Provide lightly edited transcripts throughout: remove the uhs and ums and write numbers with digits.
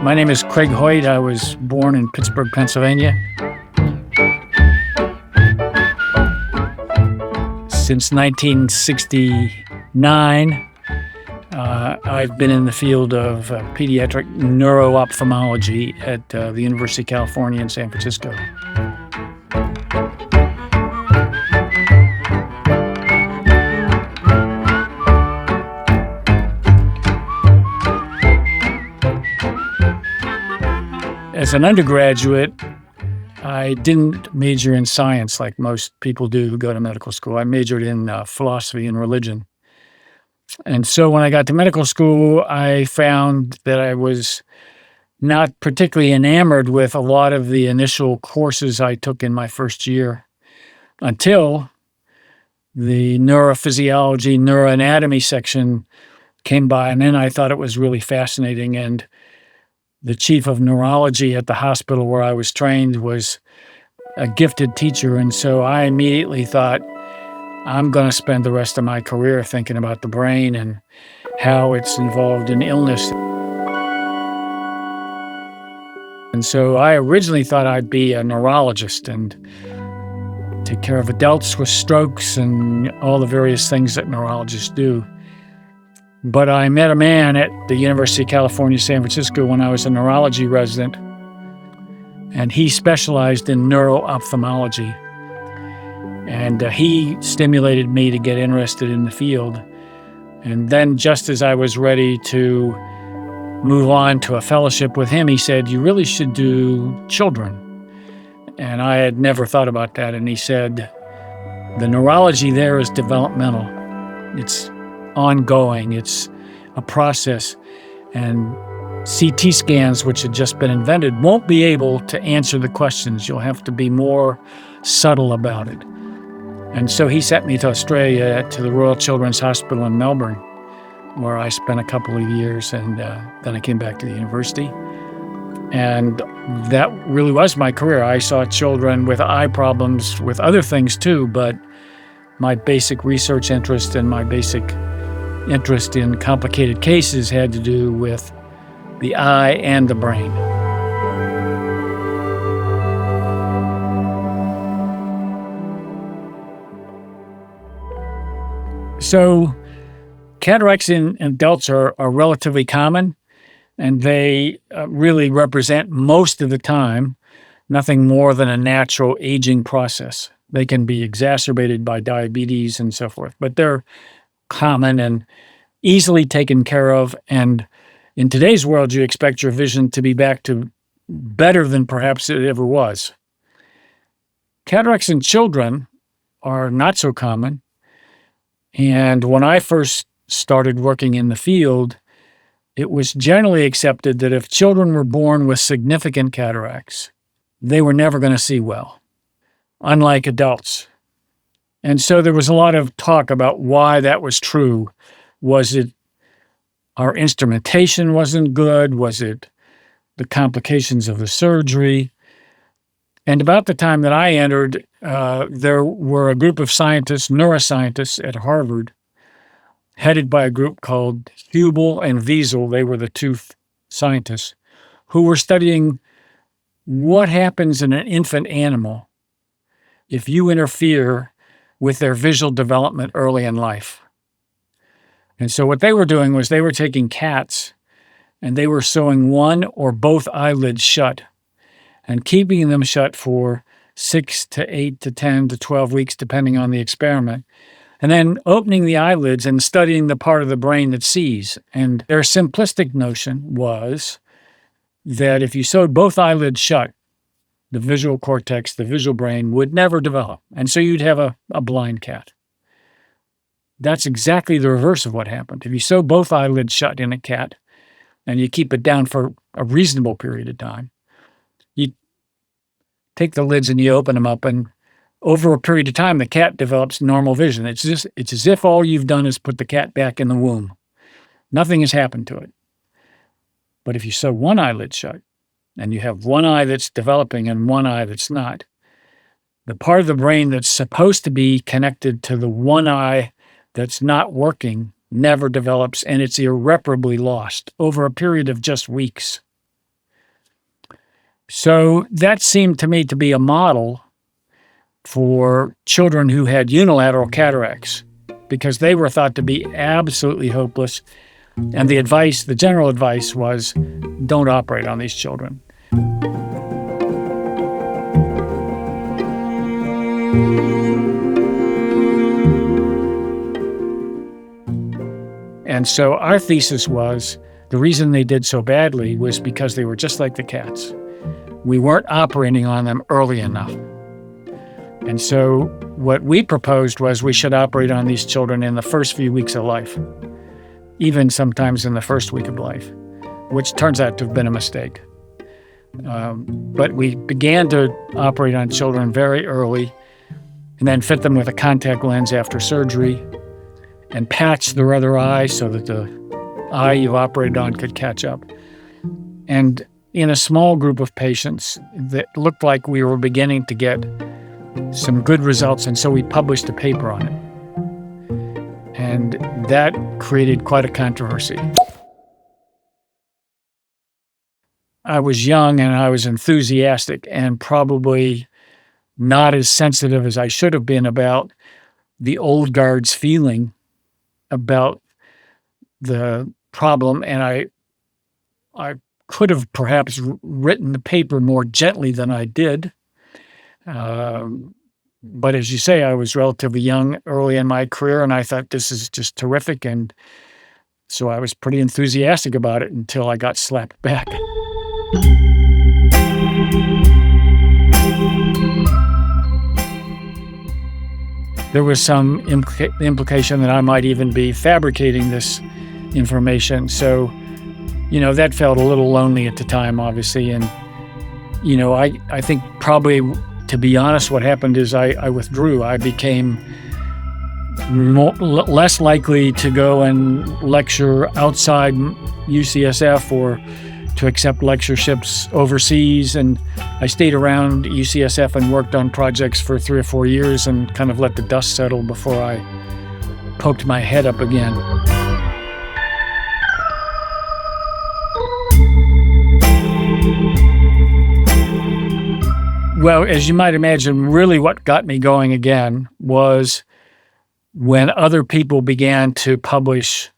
My name is Creig Hoyt. I was born in Pittsburgh, Pennsylvania. Since 1969, I've been in the field of pediatric neuro-ophthalmology at the University of California in San Francisco. As an undergraduate, I didn't major in science like most people do who go to medical school. I majored in philosophy and religion. And so when I got to medical school, I found that I was not particularly enamored with a lot of the initial courses I took in my first year until the neurophysiology, neuroanatomy section came by. And then I thought it was really fascinating. And the chief of neurology at the hospital where I was trained was a gifted teacher. And so I immediately thought, I'm going to spend the rest of my career thinking about the brain and how it's involved in illness. And so I originally thought I'd be a neurologist and take care of adults with strokes and all the various things that neurologists do. But I met a man at the University of California, San Francisco, when I was a neurology resident, and he specialized in neuro-ophthalmology. And he stimulated me to get interested in the field. And then just as I was ready to move on to a fellowship with him, he said, "You really should do children." And I had never thought about that. And he said, "The neurology there is developmental. It's ongoing. It's a process. And CT scans, which had just been invented, won't be able to answer the questions. You'll have to be more subtle about it." And so he sent me to Australia, to the Royal Children's Hospital in Melbourne, where I spent a couple of years, and then I came back to the university. And that really was my career. I saw children with eye problems, with other things too, but my basic research interest and my basic interest in complicated cases had to do with the eye and the brain. So cataracts in adults are relatively common, and they really represent most of the time nothing more than a natural aging process. They can be exacerbated by diabetes and so forth, but they're common and easily taken care of. And in today's world, you expect your vision to be back to better than perhaps it ever was. Cataracts in children are not so common. And when I first started working in the field, it was generally accepted that if children were born with significant cataracts, they were never going to see well, unlike adults. And so there was a lot of talk about why that was true. Was it our instrumentation wasn't good? Was it the complications of the surgery? And about the time that I entered, there were a group of scientists, neuroscientists at Harvard, headed by a group called Hubel and Wiesel. They were the two scientists who were studying what happens in an infant animal if you interfere with their visual development early in life. And so what they were doing was they were taking cats and they were sewing one or both eyelids shut and keeping them shut for 6 to 8 to 10 to 12 weeks, depending on the experiment, and then opening the eyelids and studying the part of the brain that sees. And their simplistic notion was that if you sewed both eyelids shut, the visual cortex, the visual brain, would never develop. And so you'd have a blind cat. That's exactly the reverse of what happened. If you sew both eyelids shut in a cat and you keep it down for a reasonable period of time, you take the lids and you open them up, and over a period of time, the cat develops normal vision. It's as if all you've done is put the cat back in the womb. Nothing has happened to it. But if you sew one eyelid shut and you have one eye that's developing and one eye that's not, the part of the brain that's supposed to be connected to the one eye that's not working never develops, and it's irreparably lost over a period of just weeks. So that seemed to me to be a model for children who had unilateral cataracts, because they were thought to be absolutely hopeless. And the general advice was, don't operate on these children. And so our thesis was, the reason they did so badly was because they were just like the cats. We weren't operating on them early enough. And so what we proposed was we should operate on these children in the first few weeks of life, even sometimes in the first week of life, which turns out to have been a mistake. But we began to operate on children very early and then fit them with a contact lens after surgery and patch their other eye so that the eye you operated on could catch up. And in a small group of patients, that looked like we were beginning to get some good results, and so we published a paper on it. And that created quite a controversy. I was young and I was enthusiastic and probably not as sensitive as I should have been about the old guard's feeling about the problem, and I could have perhaps written the paper more gently than I did. But as you say, I was relatively young early in my career, and I thought this is just terrific. And so I was pretty enthusiastic about it until I got slapped back. There was some implication that I might even be fabricating this information. So, that felt a little lonely at the time, obviously. And, I think probably, to be honest, what happened is I withdrew. I became less likely to go and lecture outside UCSF or to accept lectureships overseas. And I stayed around UCSF and worked on projects for 3 or 4 years and kind of let the dust settle before I poked my head up again. Well, as you might imagine, really what got me going again was when other people began to publish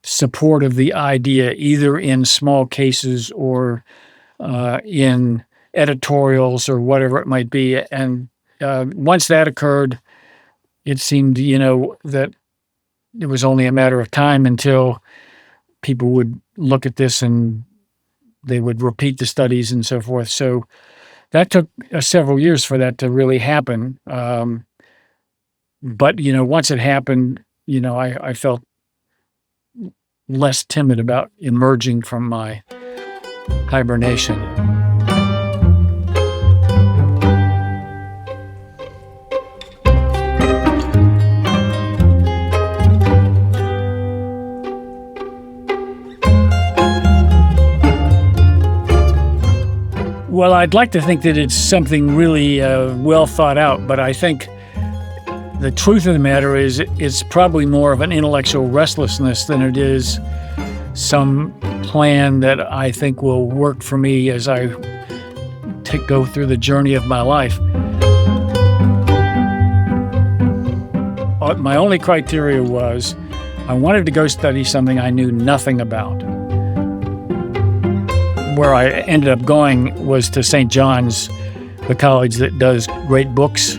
support of the idea, either in small cases or in editorials or whatever it might be. And once that occurred, it seemed, that it was only a matter of time until people would look at this and they would repeat the studies and so forth. So that took several years for that to really happen. But, once it happened, I felt less timid about emerging from my hibernation. Well, I'd like to think that it's something really well thought out, but I think the truth of the matter is it's probably more of an intellectual restlessness than it is some plan that I think will work for me as I go through the journey of my life. My only criteria was I wanted to go study something I knew nothing about. Where I ended up going was to St. John's, the college that does great books.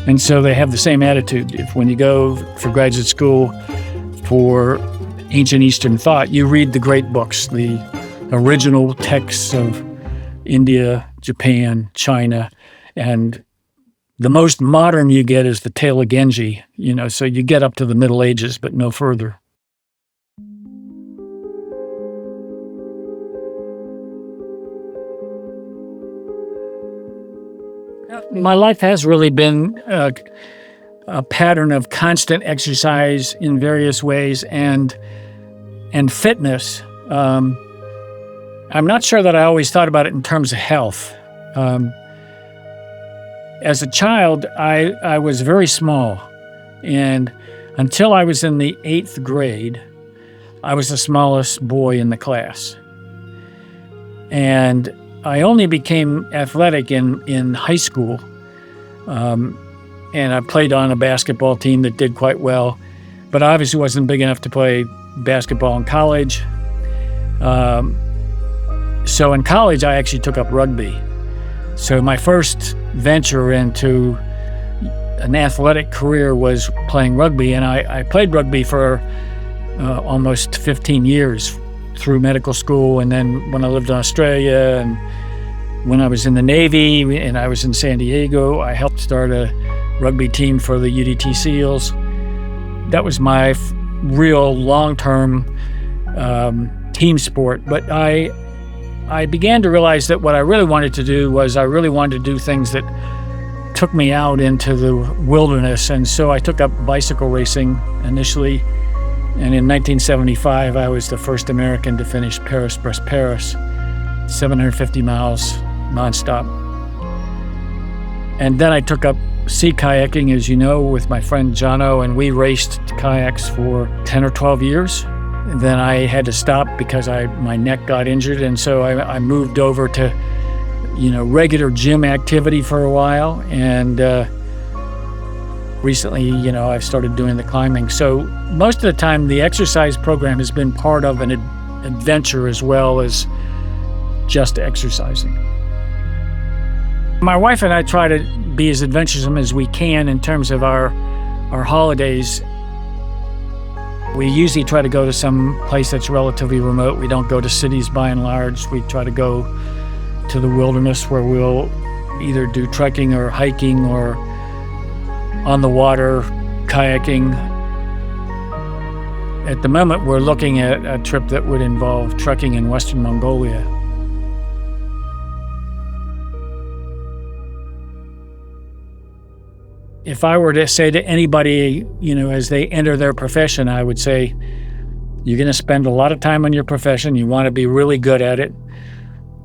And so they have the same attitude. If when you go for graduate school for ancient Eastern thought, you read the great books, the original texts of India, Japan, China, and the most modern you get is the Tale of Genji, so you get up to the Middle Ages, but no further. My life has really been a pattern of constant exercise in various ways and fitness. I'm not sure that I always thought about it in terms of health. As a child, I was very small, and until I was in the 8th grade, I was the smallest boy in the class. And I only became athletic in high school, and I played on a basketball team that did quite well, but I obviously wasn't big enough to play basketball in college. So in college, I actually took up rugby. So my first venture into an athletic career was playing rugby, and I played rugby for almost 15 years through medical school, and then when I lived in Australia, and when I was in the Navy and I was in San Diego, I helped start a rugby team for the UDT SEALs. That was my real long-term team sport. But I began to realize that what I really wanted to do was I really wanted to do things that took me out into the wilderness. And so I took up bicycle racing initially. And in 1975, I was the first American to finish Paris-Brest-Paris, 750 miles nonstop. And then I took up sea kayaking, as you know, with my friend Jono, and we raced kayaks for 10 or 12 years. And then I had to stop because my neck got injured, and so I moved over to, regular gym activity for a while. And recently, I've started doing the climbing. So most of the time, the exercise program has been part of an adventure as well as just exercising. My wife and I try to be as adventuresome as we can in terms of our holidays. We usually try to go to some place that's relatively remote. We don't go to cities by and large. We try to go to the wilderness where we'll either do trekking or hiking or on the water, kayaking. At the moment, we're looking at a trip that would involve trekking in Western Mongolia. If I were to say to anybody, as they enter their profession, I would say, you're going to spend a lot of time on your profession. You want to be really good at it.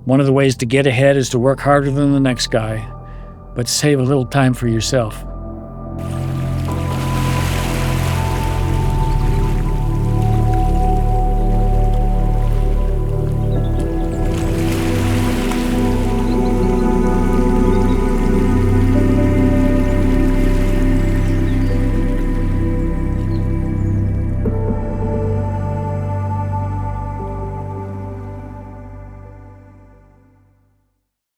One of the ways to get ahead is to work harder than the next guy, but save a little time for yourself.